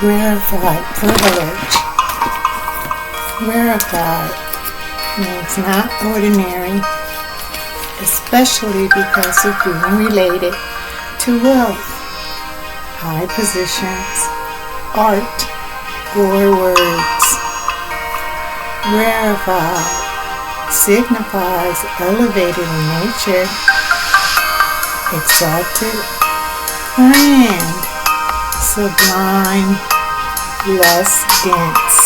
Rarified privilege. Rarified means not ordinary, especially because of being related to wealth, high positions, art, or words. Rarified signifies elevated in nature, exalted, grand, sublime, less dense.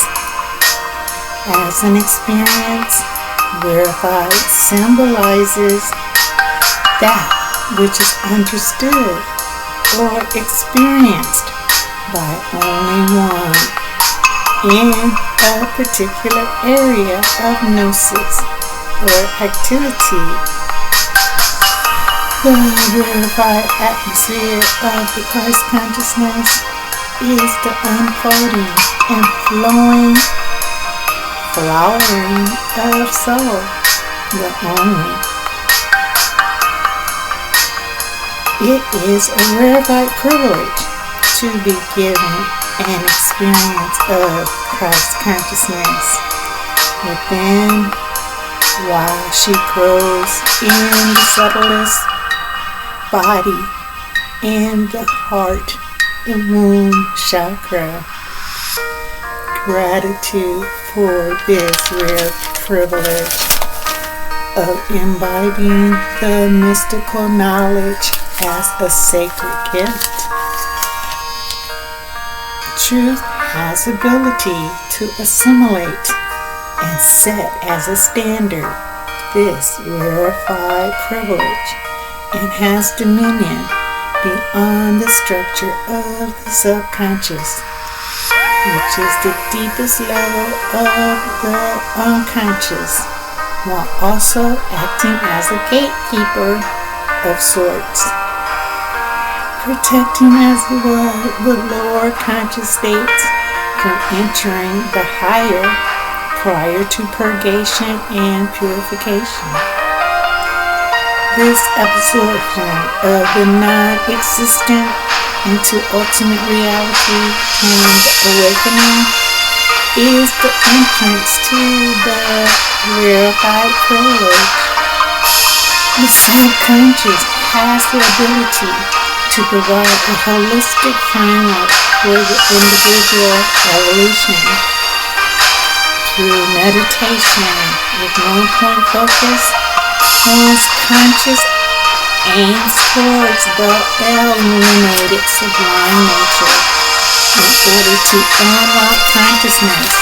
As an experience, verified symbolizes that which is understood or experienced by only one in a particular area of gnosis or activity. The verified atmosphere of the Christ consciousness is the unfolding and flowering of soul, the only. It is a rarefied privilege to be given an experience of Christ consciousness within while she grows in the subtlest body and the heart, the womb chakra. Gratitude for this rare privilege of imbibing the mystical knowledge as a sacred gift. Truth has ability to assimilate and set as a standard this rarefied privilege and has dominion beyond the structure of the subconscious, which is the deepest level of the unconscious, while also acting as a gatekeeper of sorts, protecting as it were the lower conscious states from entering the higher prior to purgation and purification. This absorption of the non-existent into ultimate reality and awakening is the entrance to the rarefied privilege. The subconscious has the ability to provide a holistic framework for the individual evolution. Through meditation with one-point focus, one's conscious aims towards the illuminated sublime nature in order to unlock consciousness,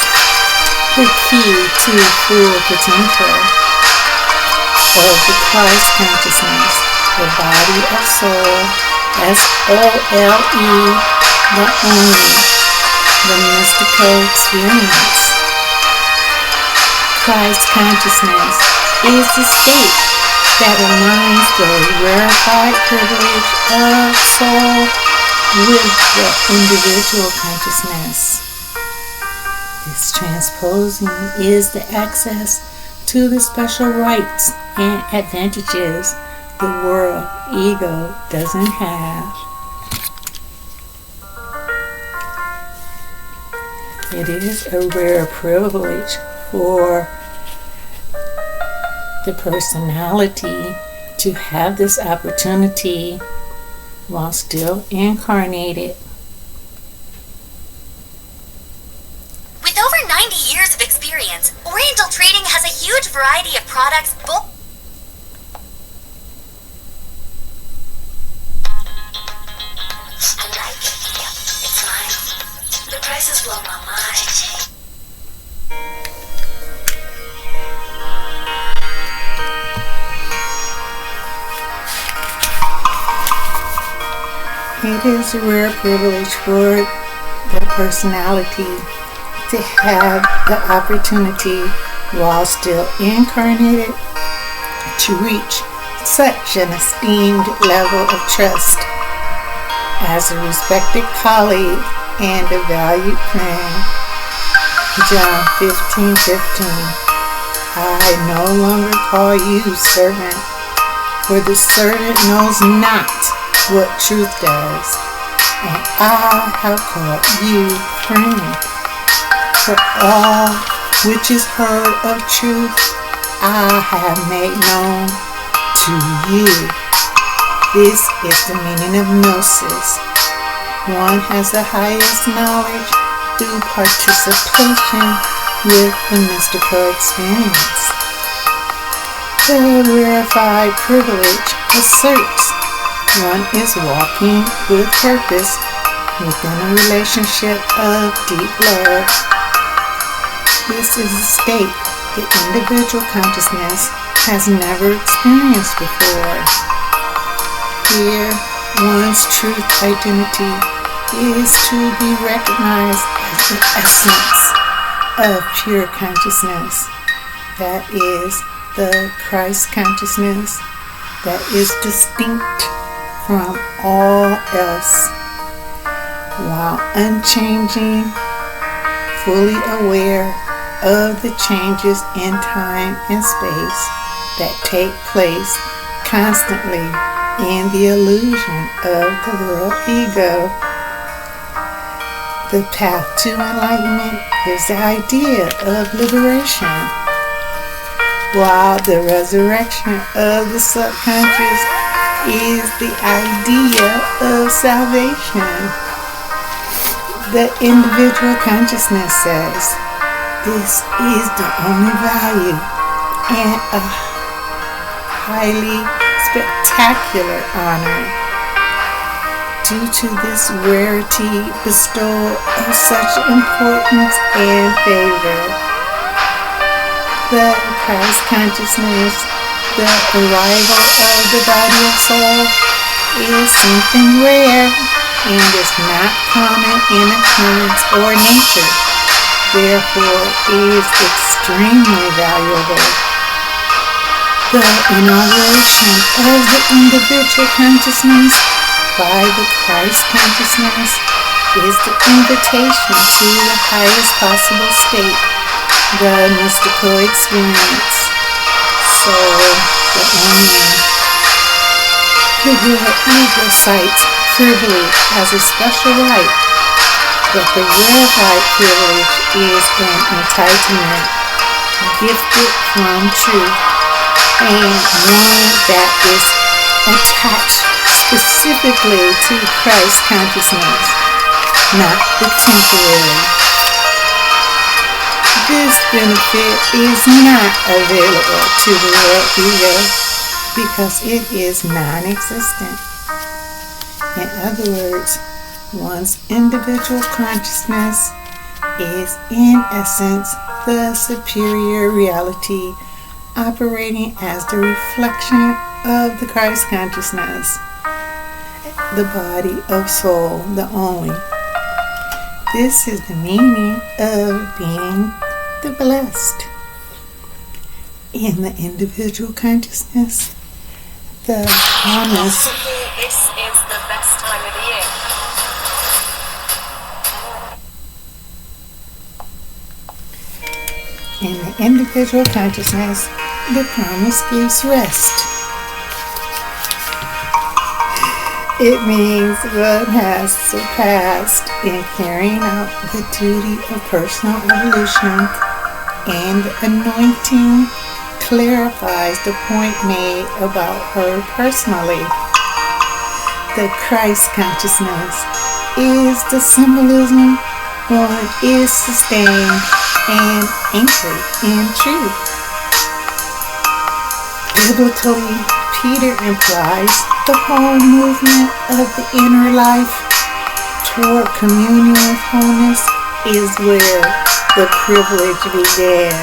the key to full potential of the Christ consciousness, the body of soul, S-O-L-E, the only, the mystical experience. Christ consciousness is the state that aligns the rarefied privilege of soul with the individual consciousness. This transposing is the access to the special rights and advantages the world ego doesn't have. It is a rare privilege for the personality to have this opportunity while still incarnated. With over 90 years of experience, Oriental Trading has a huge variety of products. I like it. Yeah, it's mine. The prices blow my mind. It is a rare privilege for the personality to have the opportunity, while still incarnated, to reach such an esteemed level of trust as a respected colleague and a valued friend. John 15:15. I no longer call you servant, for the servant knows not what truth does, and I have called you friend. For all which is heard of truth, I have made known to you. This is the meaning of gnosis. One has the highest knowledge through participation with the mystical experience. The Rarified Privilege asserts one is walking with purpose within a relationship of deep love. This is a state the individual consciousness has never experienced before. Here, one's truth identity is to be recognized as the essence of pure consciousness. That is the Christ consciousness that is distinct from all else, while unchanging, fully aware of the changes in time and space that take place constantly in the illusion of the world ego. The path to enlightenment is the idea of liberation, while the resurrection of the subconscious is the idea of salvation. The individual consciousness says, this is the only value and a highly spectacular honor. Due to this rarity bestowed of such importance and favor, the Christ consciousness, the arrival of the body of soul, is something rare and is not common in occurrence or nature. Therefore, is extremely valuable. The inauguration of the individual consciousness by the Christ consciousness is the invitation to the highest possible state, the mystical experience. So, the only the real ego cites privilege as a special right, but the Rarified Privilege is an entitlement gifted from truth, and one that is attached specifically to Christ consciousness, not the temporary. This benefit is not available to the world ego because it is non-existent. In other words, one's individual consciousness is in essence the superior reality operating as the reflection of the Christ consciousness, the body of soul, the only. This is the meaning of being the blessed. In the individual consciousness, the promise. This is the best time of the year. In the individual consciousness, the promise gives rest. It means one has surpassed in carrying out the duty of personal evolution, and the anointing clarifies the point made about her personally. The Christ consciousness is the symbolism one is sustained and anchored in truth. Biblically, Peter implies the whole movement of the inner life toward communion with wholeness is where the privilege began.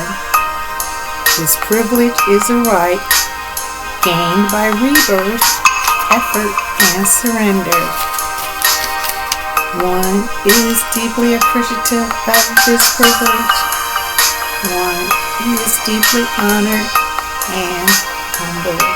This privilege is a right gained by rebirth, effort, and surrender. One is deeply appreciative of this privilege. One is deeply honored and humbled.